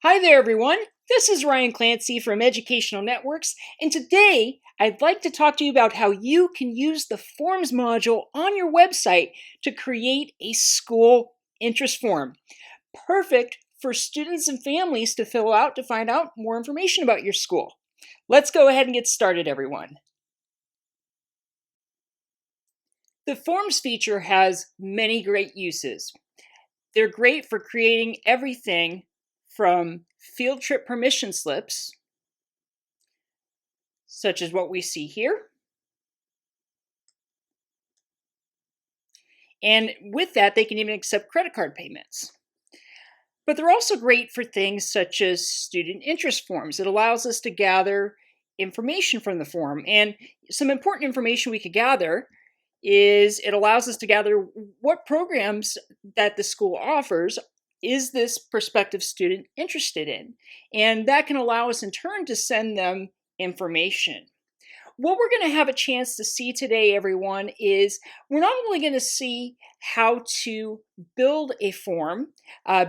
Hi there, everyone. This is Ryan Clancy from Educational Networks, and today I'd like to talk to you about how you can use the Forms module on your website to create a school interest form. Perfect for students and families to fill out to find out more information about your school. Let's go ahead and get started, everyone. The Forms feature has many great uses. They're great for creating everything from field trip permission slips, such as what we see here. And with that, they can even accept credit card payments. But they're also great for things such as student interest forms. It allows us to gather information from the form. And some important information we could gather is it allows us to gather what programs that the school offers is this prospective student interested in. And that can allow us in turn to send them information. What we're going to have a chance to see today, everyone, is we're not only going to see how to build a form,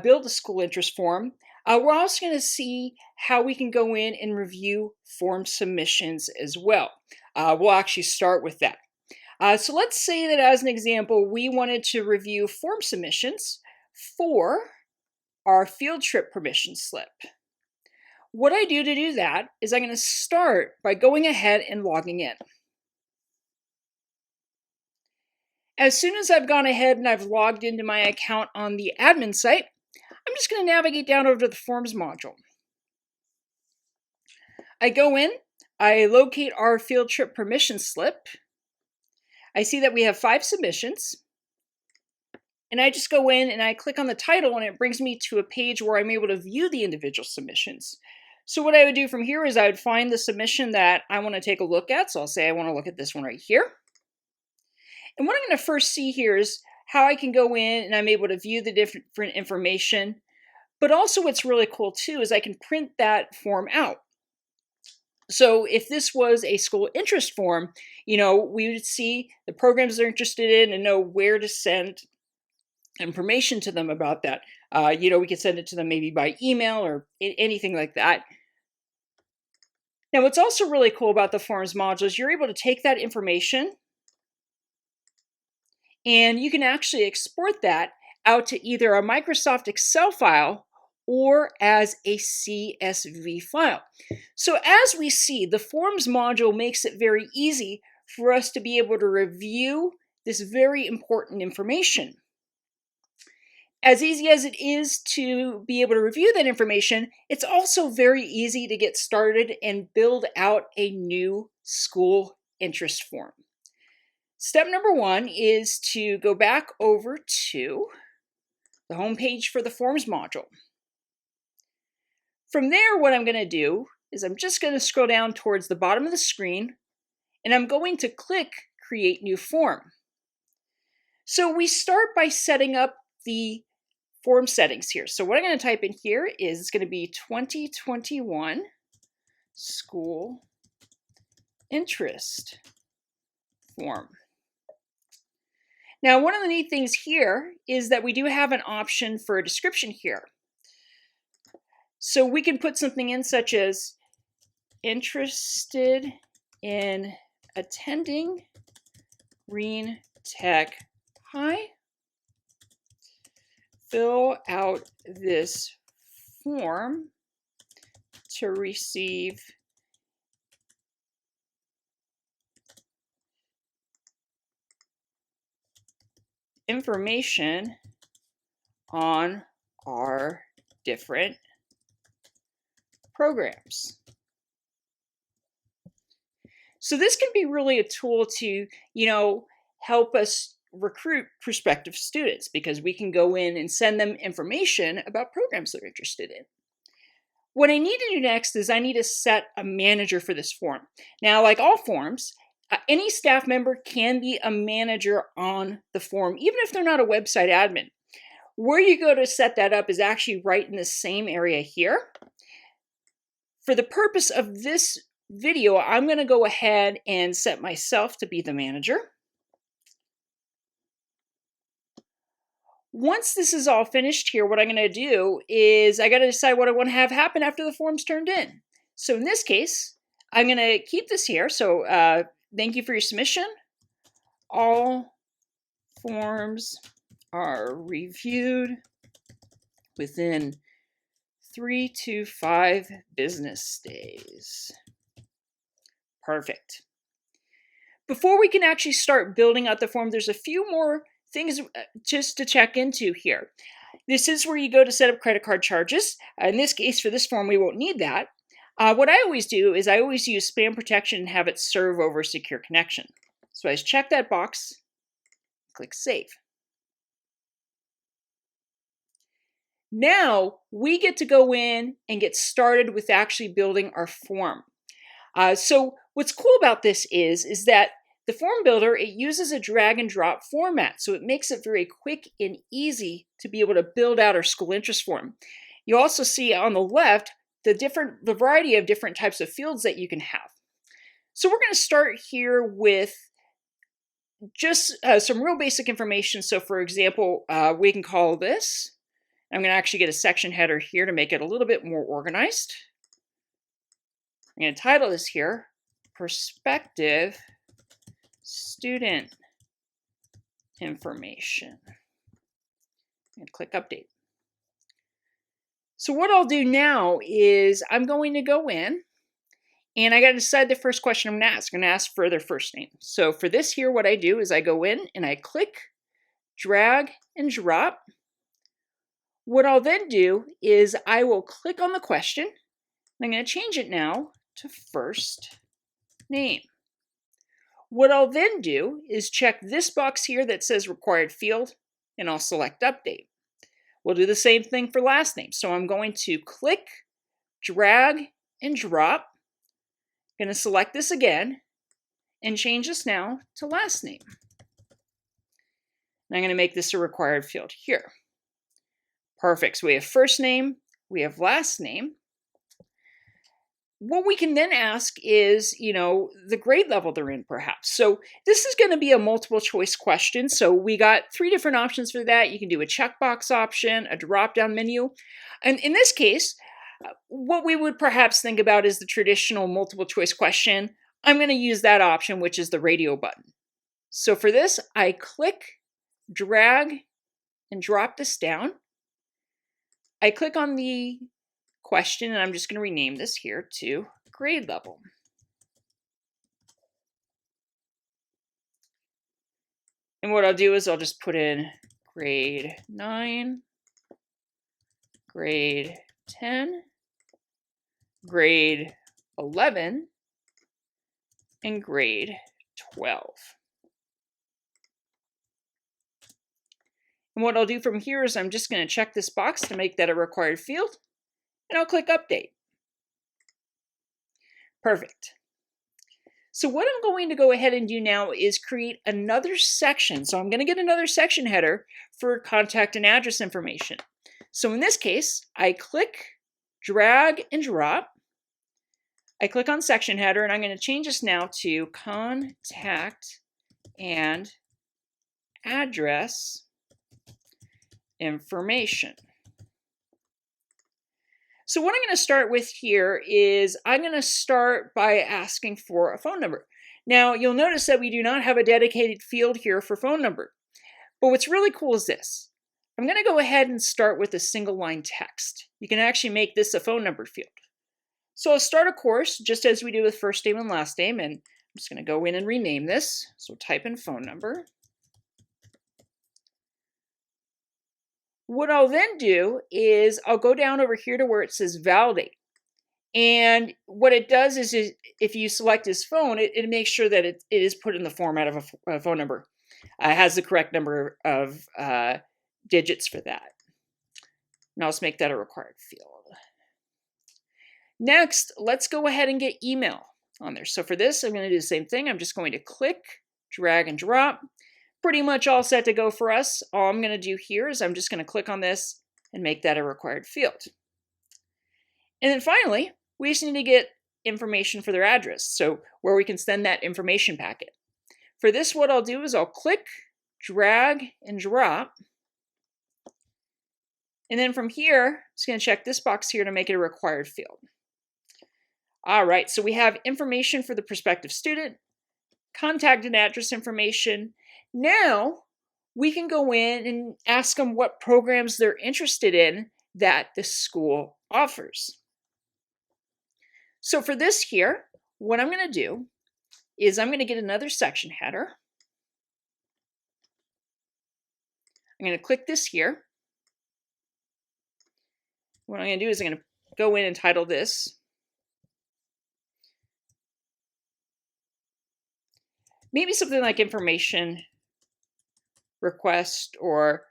build a school interest form, we're also going to see how we can go in and review form submissions as well. We'll actually start with that. So let's say that as an example, we wanted to review form submissions for our field trip permission slip. What I do to do that is I'm going to start by going ahead and logging in. As soon as I've gone ahead and I've logged into my account on the admin site, I'm just going to navigate down over to the Forms module. I go in, I locate our field trip permission slip. I see that we have 5 submissions. And I just go in and I click on the title and it brings me to a page where I'm able to view the individual submissions. So what I would do from here is I would find the submission that I want to take a look at. So I'll say I want to look at this one right here. And what I'm going to first see here is how I can go in and I'm able to view the different information. But also what's really cool too is I can print that form out. So if this was a school interest form, we would see the programs they're interested in and know where to send information to them about that. We could send it to them maybe by email or anything like that. Now, what's also really cool about the Forms module is you're able to take that information and you can actually export that out to either a Microsoft Excel file or as a CSV file. So as we see, the Forms module makes it very easy for us to be able to review this very important information. As easy as it is to be able to review that information, it's also very easy to get started and build out a new school interest form. Step number 1 is to go back over to the home page for the Forms module. From there, what I'm going to do is I'm just going to scroll down towards the bottom of the screen and I'm going to click Create New Form. So we start by setting up the form settings here. So what I'm going to type in here is it's going to be 2021 school interest form. Now, one of the neat things here is that we do have an option for a description here. So we can put something in such as interested in attending Green Tech High. Fill out this form to receive information on our different programs. So this can be really a tool to, help us recruit prospective students because we can go in and send them information about programs they're interested in. What I need to do next is I need to set a manager for this form. Now, like all forms, any staff member can be a manager on the form, even if they're not a website admin. Where you go to set that up is actually right in the same area here. For the purpose of this video, I'm going to go ahead and set myself to be the manager. Once this is all finished here, what I'm going to do is I got to decide what I want to have happen after the form's turned in. So in this case, I'm going to keep this here. So thank you for your submission. All forms are reviewed within 3 to 5 business days. Perfect. Before we can actually start building out the form, there's a few more things just to check into here. This is where you go to set up credit card charges. In this case, for this form, we won't need that. What I always do is I always use spam protection and have it serve over secure connection. So I just check that box, click Save. Now we get to go in and get started with actually building our form. So what's cool about this is that the form builder, it uses a drag and drop format, so it makes it very quick and easy to be able to build out our school interest form. You also see on the left the variety of different types of fields that you can have. So we're going to start here with just some real basic information. So for example, we can call this, I'm going to actually get a section header here to make it a little bit more organized. I'm going to title this here, Prospective Student Information, and click Update. So what I'll do now is I'm going to go in and I got to decide the first question I'm going to ask. I'm going to ask for their first name. So for this here, what I do is I go in and I click, drag, and drop. What I'll then do is I will click on the question. I'm going to change it now to first name. What I'll then do is check this box here that says required field, and I'll select update. We'll do the same thing for last name. So I'm going to click, drag, and drop. I'm going to select this again and change this now to last name. And I'm going to make this a required field here. Perfect. So we have first name, we have last name. What we can then ask is, the grade level they're in, perhaps. So this is going to be a multiple choice question. So we got 3 different options for that. You can do a checkbox option, a drop-down menu. And in this case, what we would perhaps think about is the traditional multiple choice question. I'm going to use that option, which is the radio button. So for this, I click, drag, and drop this down. I click on the question, and I'm just going to rename this here to grade level. And what I'll do is I'll just put in grade 9, grade 10, grade 11, and grade 12. And what I'll do from here is I'm just going to check this box to make that a required field, and I'll click Update. Perfect. So what I'm going to go ahead and do now is create another section. So I'm going to get another section header for contact and address information. So in this case, I click, drag, and drop. I click on section header, and I'm going to change this now to contact and address information. So what I'm going to start with here is I'm going to start by asking for a phone number. Now you'll notice that we do not have a dedicated field here for phone number. But what's really cool is this. I'm going to go ahead and start with a single line text. You can actually make this a phone number field. So I'll start a course just as we do with first name and last name, and I'm just going to go in and rename this. So type in phone number. What I'll then do is I'll go down over here to where it says validate. And what it does is if you select his phone, it makes sure that it is put in the format of a phone number. It has the correct number of digits for that. Now let's make that a required field. Next, let's go ahead and get email on there. So for this, I'm going to do the same thing. I'm just going to click, drag, and drop. Pretty much all set to go for us. All I'm going to do here is I'm just going to click on this and make that a required field. And then finally, we just need to get information for their address, so where we can send that information packet. For this, what I'll do is I'll click, drag, and drop. And then from here, I'm just going to check this box here to make it a required field. All right, so we have information for the prospective student, contact and address information. Now we can go in and ask them what programs they're interested in that the school offers. So for this here, what I'm going to do is I'm going to get another section header. I'm going to click this here. What I'm going to do is I'm going to go in and title this maybe something like information request, or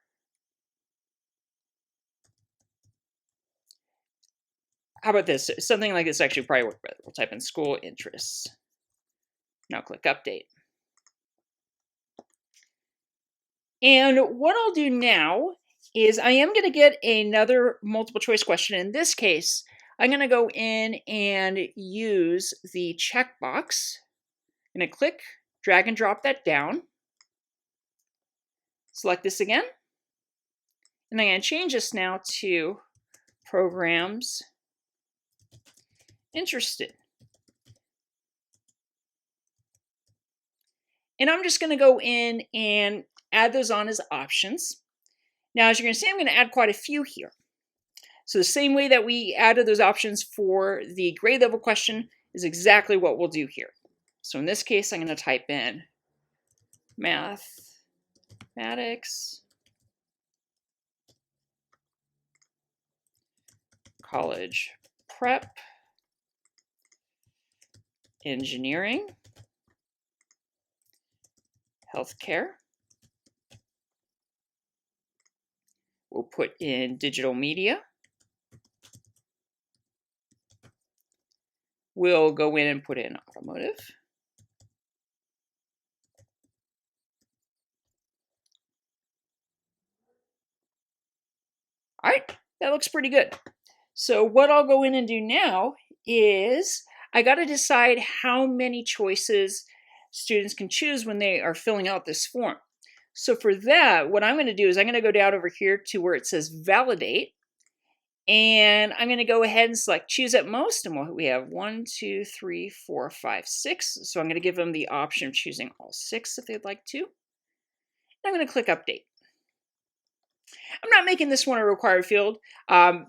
how about this? Something like this actually probably work better. We'll type in school interests. Now click update. And what I'll do now is I am going to get another multiple choice question. In this case, I'm going to go in and use the checkbox. I'm going to click, drag and drop that down. Select this again. And I'm going to change this now to programs interested. And I'm just going to go in and add those on as options. Now, as you're going to see, I'm going to add quite a few here. So the same way that we added those options for the grade level question is exactly what we'll do here. So in this case, I'm going to type in mathematics, college prep, engineering, healthcare. We'll put in digital media. We'll go in and put in automotive. All right, that looks pretty good. So what I'll go in and do now is I got to decide how many choices students can choose when they are filling out this form. So for that, what I'm going to do is I'm going to go down over here to where it says validate. And I'm going to go ahead and select choose at most. And we have 1, 2, 3, 4, 5, 6. So I'm going to give them the option of choosing all 6 if they'd like to. And I'm going to click update. I'm not making this one a required field. I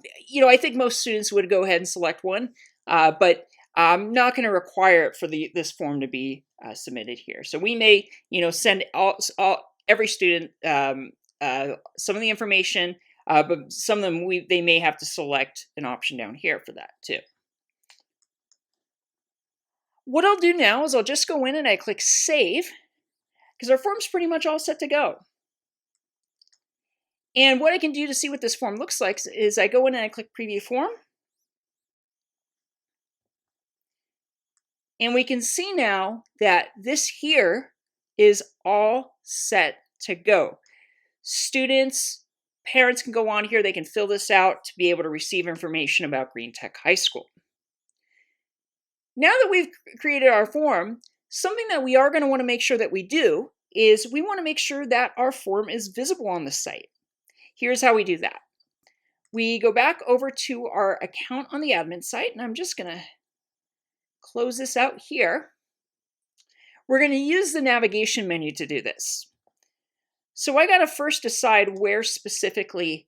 think most students would go ahead and select one, but I'm not going to require it for this form to be submitted here. So we may, send every student some of the information, but some of them they may have to select an option down here for that too. What I'll do now is I'll just go in and I click save because our form's pretty much all set to go. And what I can do to see what this form looks like is I go in and I click preview form. And we can see now that this here is all set to go. Students, parents can go on here, they can fill this out to be able to receive information about Green Tech High School. Now that we've created our form, something that we are going to want to make sure that we do is we want to make sure that our form is visible on the site. Here's how we do that. We go back over to our account on the admin site, and I'm just going to close this out here. We're going to use the navigation menu to do this. So I got to first decide where specifically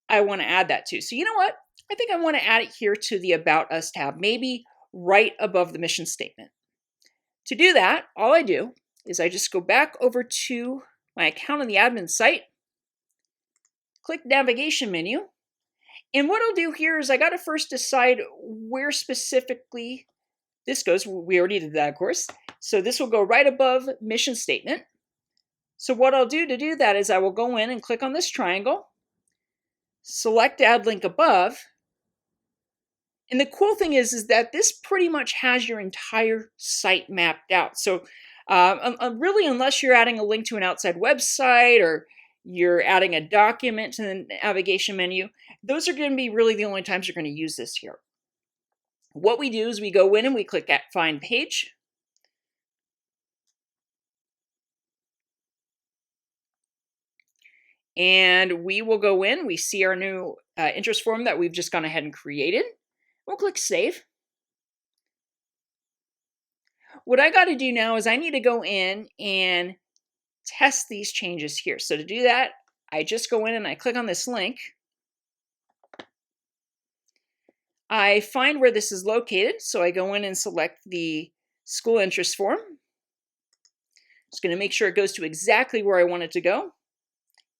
I want to add that to. So you know what? I think I want to add it here to the About Us tab, maybe right above the mission statement. To do that, all I do is I just go back over to my account on the admin site, click navigation menu, and what I'll do here is I got to first decide where specifically this goes. We already did that, of course. So this will go right above mission statement. So what I'll do to do that is I will go in and click on this triangle, select add link above. And the cool thing is that this pretty much has your entire site mapped out. So really, unless you're adding a link to an outside website or you're adding a document to the navigation menu, those are going to be really the only times you're going to use this here. What we do is we go in and we click at Find Page. And we will go in, we see our new interest form that we've just gone ahead and created. We'll click Save. What I got to do now is I need to go in and test these changes here. So to do that, I just go in and I click on this link. I find where this is located, so I go in and select the school interest form. Just going to make sure it goes to exactly where I want it to go.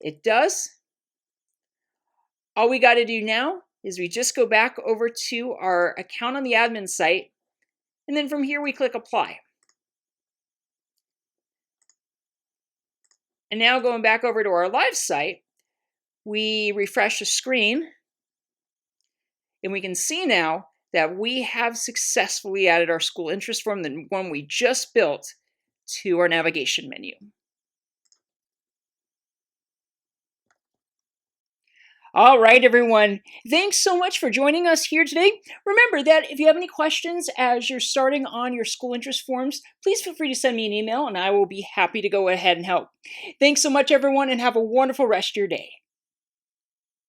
It does. All we got to do now is we just go back over to our account on the admin site, and then from here we click Apply. And now going back over to our live site, we refresh the screen, and we can see now that we have successfully added our school interest form, the one we just built, to our navigation menu. All right, everyone. Thanks so much for joining us here today. Remember that if you have any questions as you're starting on your school interest forms, please feel free to send me an email and I will be happy to go ahead and help. Thanks so much, everyone, and have a wonderful rest of your day.